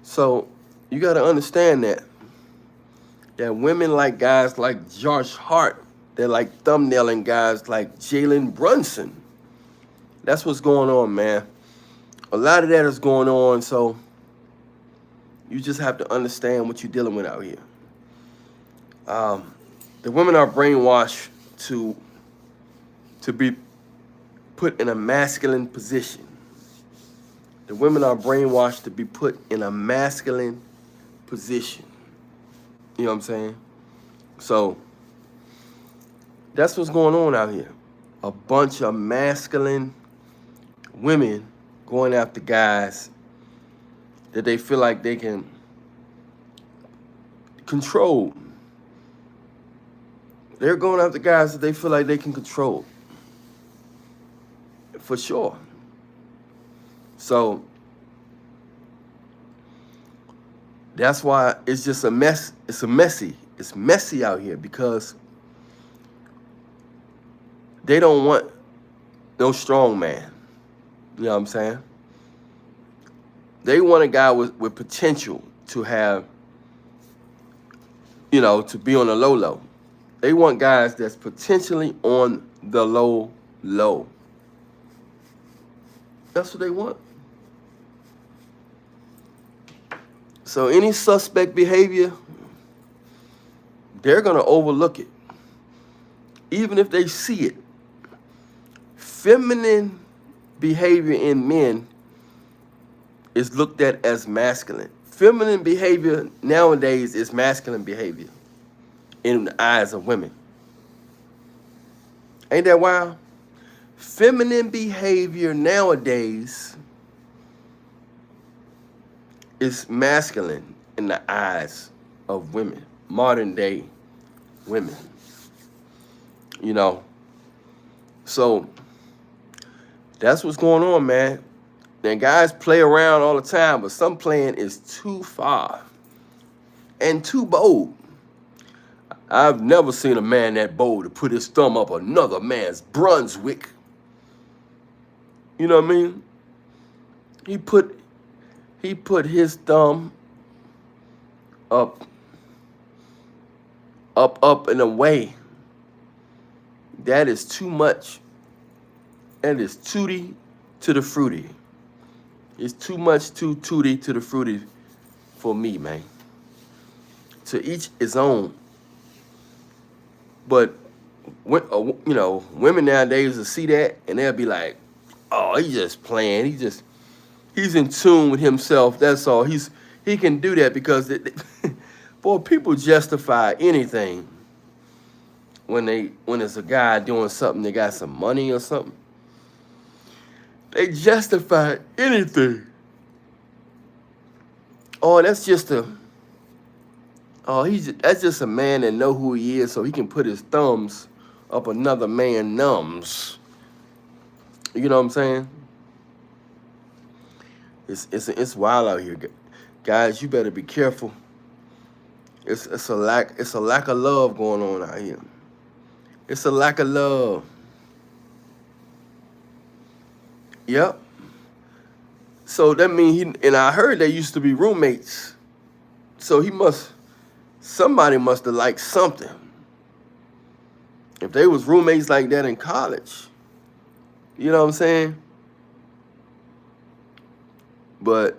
So you got to understand that women like guys like Josh Hart. They're like thumbnailing guys like Jalen Brunson. That's what's going on, man. A lot of that is going on. So you just have to understand what you're dealing with out here. Um, the women are brainwashed to to be put in a masculine position. The women are brainwashed to be put in a masculine position. You know what I'm saying? So that's what's going on out here. A bunch of masculine women going after guys that they feel like they can control. They're going after guys that they feel like they can control. For sure. So that's why it's just a mess. It's messy out here because they don't want no strong man. You know what I'm saying? They want a guy with potential to have, to be on the low low. They want guys that's potentially on the low low. That's what they want. So any suspect behavior, they're going to overlook it. Even if they see it. Feminine behavior in men is looked at as masculine. Feminine behavior nowadays is masculine behavior in the eyes of women. Ain't that wild? Feminine behavior nowadays is masculine in the eyes of women, modern day women. So that's what's going on, man. And guys play around all the time, but some playing is too far and too bold. I've never seen a man that bold to put his thumb up another man's Brunswick. You know what I mean? He put his thumb up and away. That is too much. That is tutti to the fruity. It's too much too tutti to the fruity for me, man. To each his own. But women nowadays will see that and they'll be like, "Oh, he's just playing. He's in tune with himself. That's all. He can do that because boy, people justify anything when it's a guy doing something. They got some money or something. They justify anything. Oh, that's just a man that know who he is, so he can put his thumbs up another man's numbs. You know what I'm saying? It's wild out here, guys. You better be careful. It's a lack of love going on out here. It's a lack of love. Yep. So that means and I heard they used to be roommates. So somebody must have liked something. If they was roommates like that in college, you know what I'm saying? But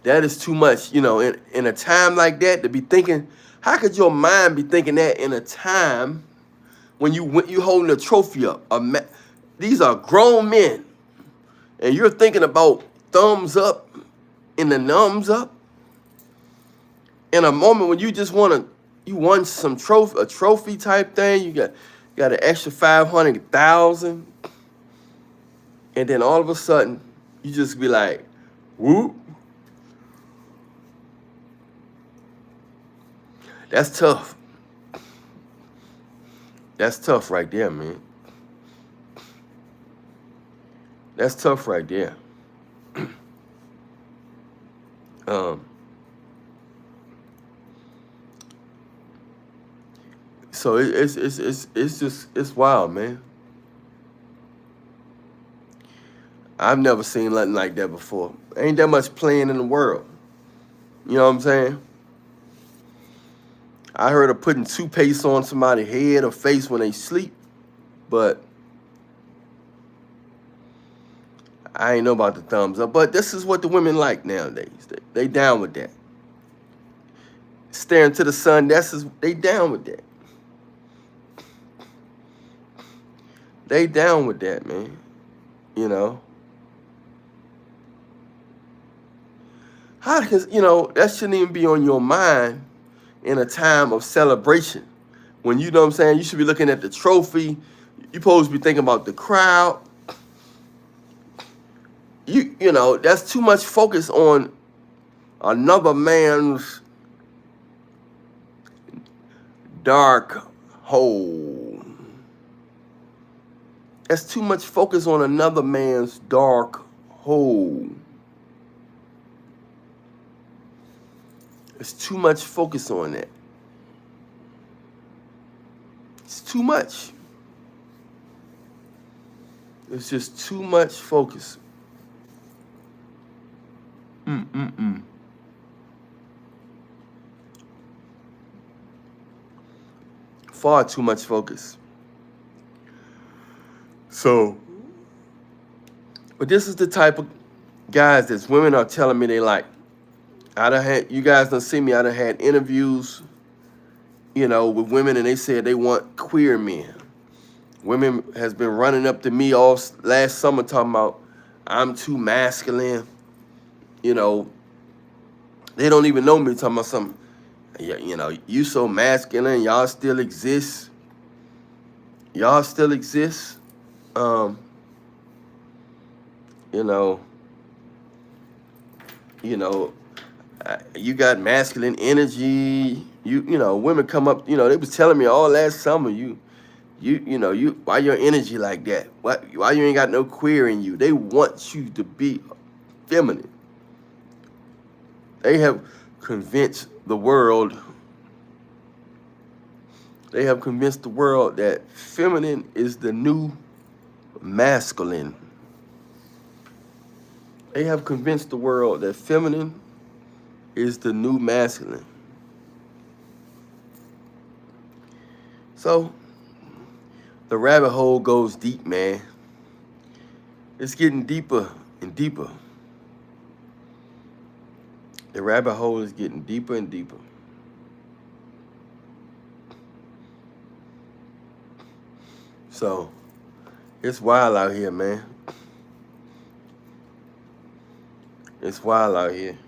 that is too much, in a time like that to be thinking. How could your mind be thinking that in a time when you holding a trophy up? These are grown men, and you're thinking about thumbs up and the numbs up in a moment when you just you won some a trophy type thing. You got an extra 500,000, and then all of a sudden you just be like, whoop. That's tough. That's tough right there, man. That's tough right there. So it's wild, man. I've never seen nothing like that before. Ain't that much playing in the world. You know what I'm saying? I heard of putting toothpaste on somebody's head or face when they sleep, but I ain't know about the thumbs up. But this is what the women like nowadays. They down with that. Staring to the sun, they down with that. They down with that, man. You know. Because, that shouldn't even be on your mind in a time of celebration. When you know what I'm saying, you should be looking at the trophy. You supposed to be thinking about the crowd. That's too much focus on another man's dark hole. That's too much focus on another man's dark hole. It's too much focus on that. It's too much. It's just too much focus. Far too much focus. So, but this is the type of guys that women are telling me they like. You guys done see me, I done had interviews, with women, and they said they want queer men. Women has been running up to me all last summer talking about I'm too masculine. They don't even know me, talking about something. You so masculine, y'all still exist. Y'all still exist. You got masculine energy. Women come up, they was telling me all last summer, why your energy like that? Why you ain't got no queer in you? They want you to be feminine. They have convinced the world. They have convinced the world that feminine is the new masculine. They have convinced the world that feminine is the new masculine. So, the rabbit hole goes deep, man. It's getting deeper and deeper. The rabbit hole is getting deeper and deeper. So, it's wild out here, man. It's wild out here.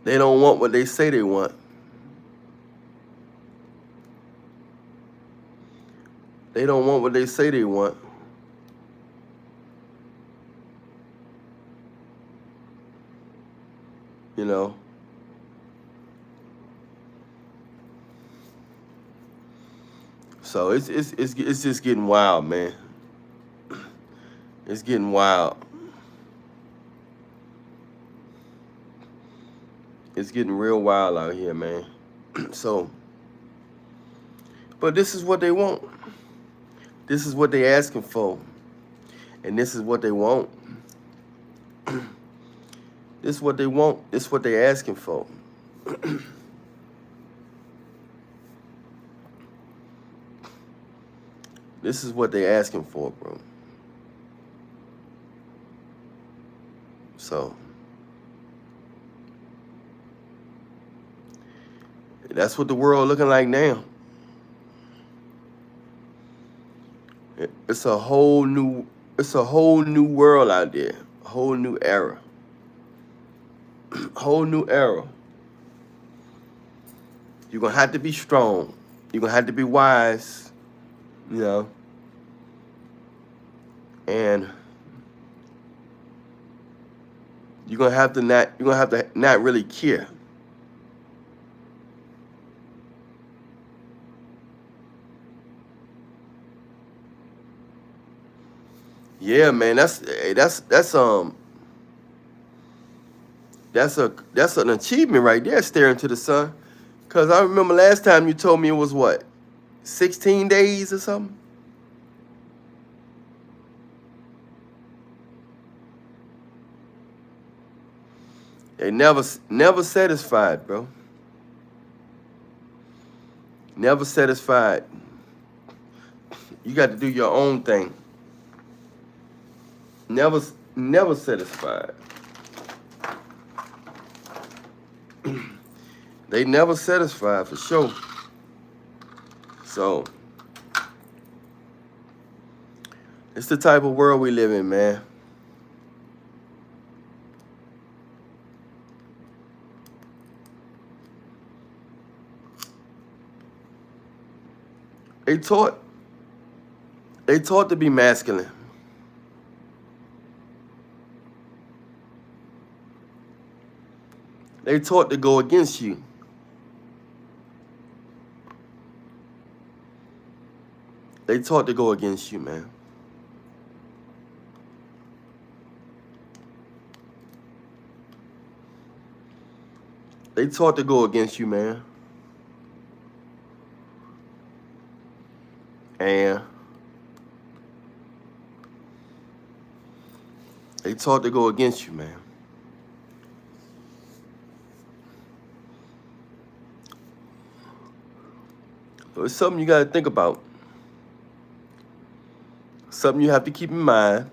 They don't want what they say they want. They don't want what they say they want. So it's just getting wild, man. It's getting wild. It's getting real wild out here, man. So, but this is what they want. This is what they asking for. And this is what they want. This is what they want. This is what they asking for. This is what they asking for, bro. So, that's what the world looking like now. It's a whole new world out there. A whole new era. Whole new era. You're gonna have to be strong. You're gonna have to be wise. And you're gonna have to not really care. Yeah, man, that's an achievement right there, staring to the sun. Cause I remember last time you told me it was what, 16 days or something? They never satisfied, bro. Never satisfied. You got to do your own thing. Never satisfied. They never satisfied for sure. So it's the type of world we live in, man. They taught to be masculine. They taught to go against you. They taught to go against you, man. They taught to go against you, man. And they taught to go against you, man. So it's something you got to think about. Something you have to keep in mind,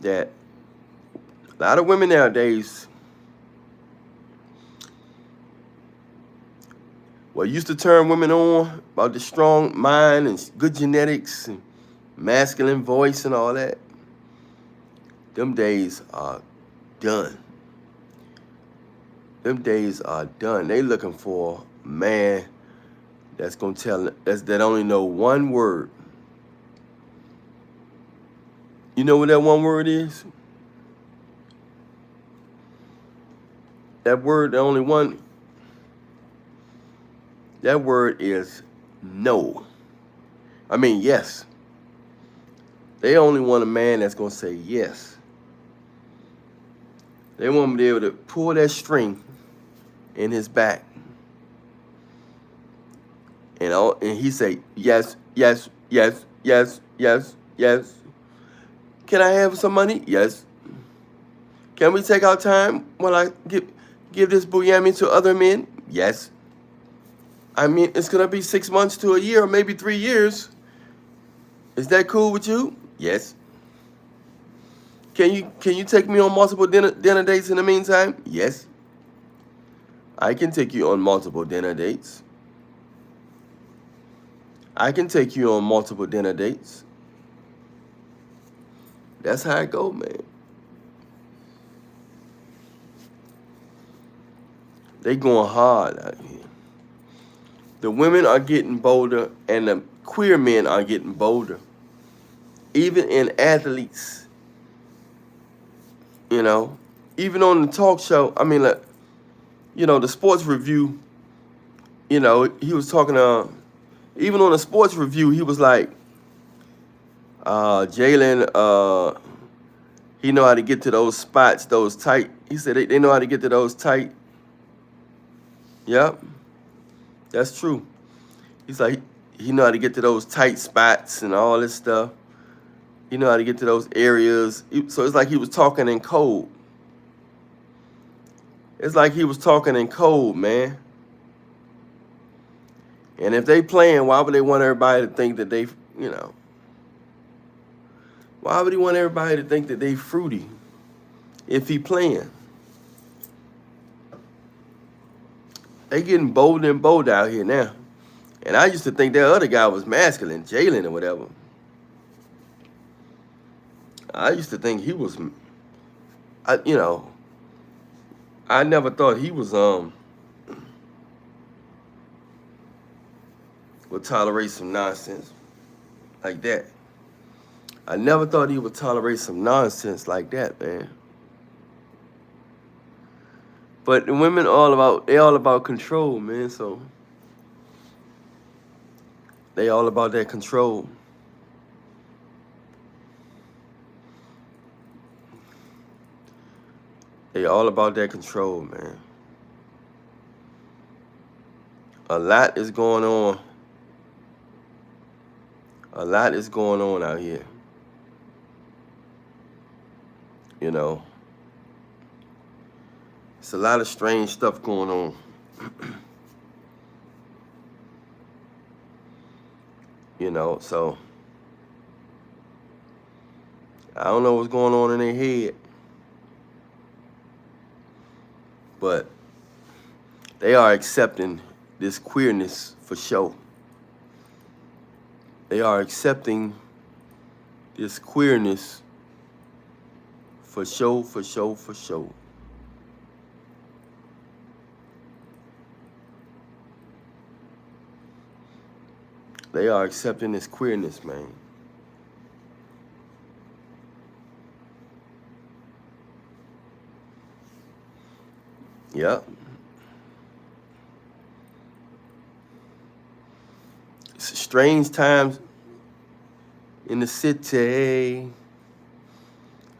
that a lot of women nowadays, what used to turn women on about the strong mind and good genetics and masculine voice and all that, them days are done. Them days are done. They looking for a man that's gonna that only know one word. You know what that one word is? That word, the only one. That word is no. I mean, yes. They only want a man that's going to say yes. They want to be able to pull that string in his back. And he say, yes, yes, yes, yes, yes, yes. Can I have some money? Yes. Can we take our time while I give this booyami to other men? Yes. I mean, it's going to be 6 months to a year, or maybe 3 years. Is that cool with you? Yes. Can you take me on multiple dinner dates in the meantime? Yes. I can take you on multiple dinner dates. I can take you on multiple dinner dates. That's how it go, man. They going hard out here. The women are getting bolder, and the queer men are getting bolder. Even in athletes, you know, even on the talk show. I mean, like, you know, the sports review. You know, he was talking even on the sports review, he was like, Jalen, he know how to get to those spots, those tight. He said they know how to get to those tight. Yep, that's true. He's like, he know how to get to those tight spots and all this stuff. He know how to get to those areas. So it's like he was talking in code. It's like he was talking in code, man. And if they playing, why would they want everybody to think that they, you know, why would he want everybody to think that they fruity if he playing? They getting bolder and bolder out here now. And I used to think that other guy was masculine, Jalen or whatever. I used to think he was, you know, I never thought he was, would tolerate some nonsense like that. I never thought he would tolerate some nonsense like that, man. But the women they all about control, man, so they all about that control. They all about that control, man. A lot is going on. A lot is going on out here. You know. It's a lot of strange stuff going on. You know, so I don't know what's going on in their head, but they are accepting this queerness for sure. They are accepting this queerness for sure, for sure, for sure. They are accepting this queerness, man. Yep. It's strange times in the city.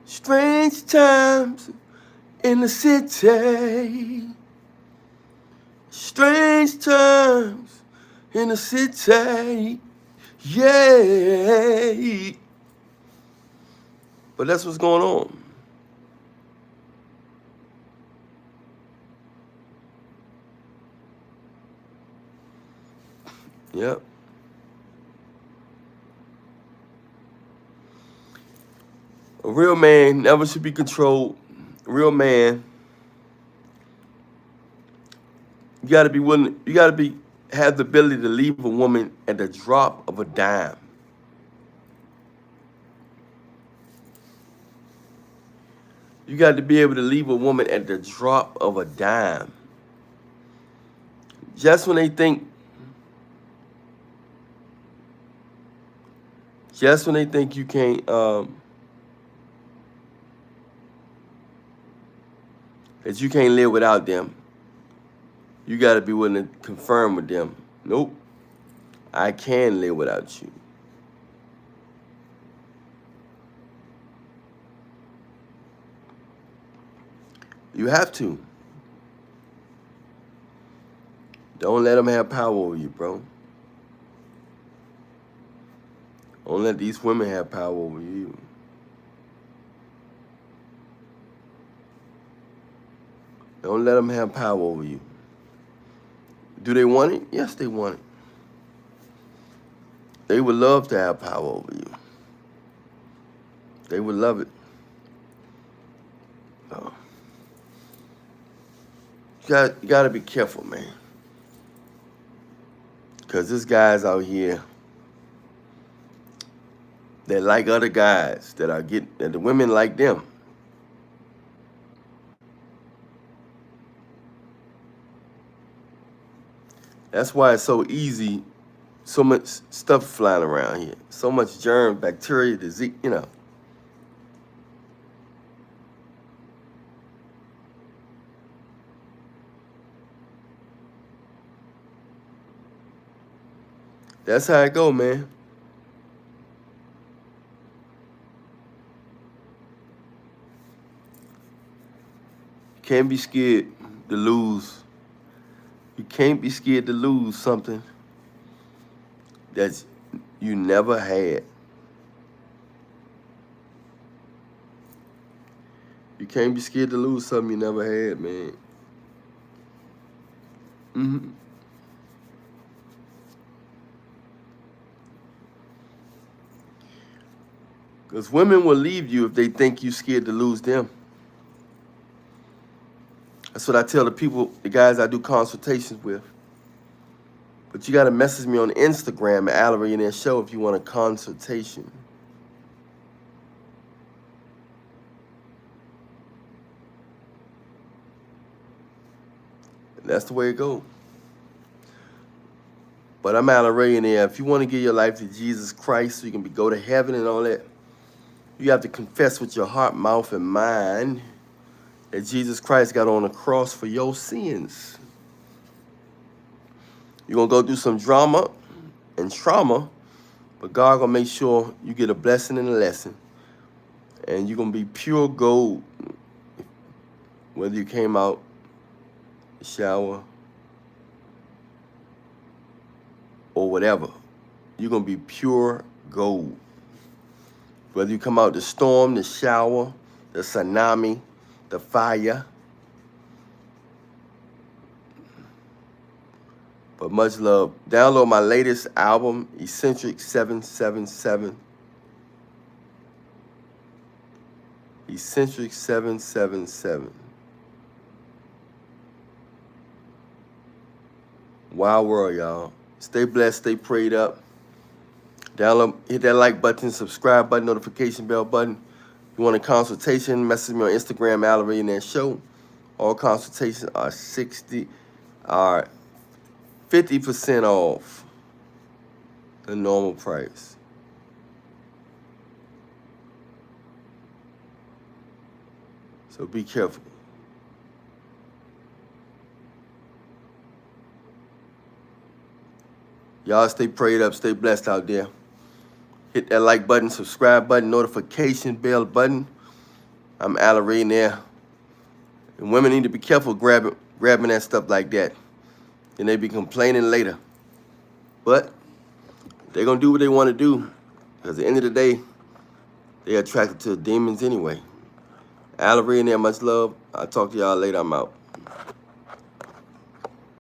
Strange times in the city. Strange times in the city. Yeah. But that's what's going on. Yep. A real man never should be controlled. A real man, you gotta be willing, you gotta have the ability to leave a woman at the drop of a dime. You got to be able to leave a woman at the drop of a dime. Just when they think you can't, that you can't live without them, you got to be willing to confirm with them. Nope, I can live without you. You have to. Don't let them have power over you, bro. Don't let these women have power over you. Don't let them have power over you. Do they want it? Yes, they want it. They would love to have power over you. They would love it. Oh. You got to be careful, man. Because there's guys out here that like other guys that the women like them. That's why it's so easy, so much stuff flying around here. So much germ, bacteria, disease, you know. That's how it go, man. You can't be scared to lose. You can't be scared to lose something that you never had. You can't be scared to lose something you never had, man. Mm-hmm. Because women will leave you if they think you're scared to lose them. That's what I tell the guys I do consultations with. But you got to message me on Instagram at Allery Show if you want a consultation. And that's the way it goes. But I'm Allery. If you want to give your life to Jesus Christ so you can go to heaven and all that, you have to confess with your heart, mouth, and mind that Jesus Christ got on the cross for your sins. You're going to go through some drama and trauma, but God going to make sure you get a blessing and a lesson. And you're going to be pure gold, whether you came out the shower or whatever. You're going to be pure gold. Whether you come out the storm, the shower, the tsunami, the fire, But much love. Download my latest album, Eccentric 777. Eccentric 777. Wild world, y'all. Stay blessed, stay prayed up. Download, hit that like button, subscribe button, notification bell button. If you want a consultation, message me on Instagram, Allarene Show. All consultations are 50% off the normal price. So be careful. Y'all stay prayed up, stay blessed out there. Hit that like button, subscribe button, notification bell button. I'm Allarene. And women need to be careful grabbing that stuff like that. Then they be complaining later. But they're going to do what they want to do. Because at the end of the day, they're attracted to demons anyway. Allarene, much love. I'll talk to y'all later. I'm out.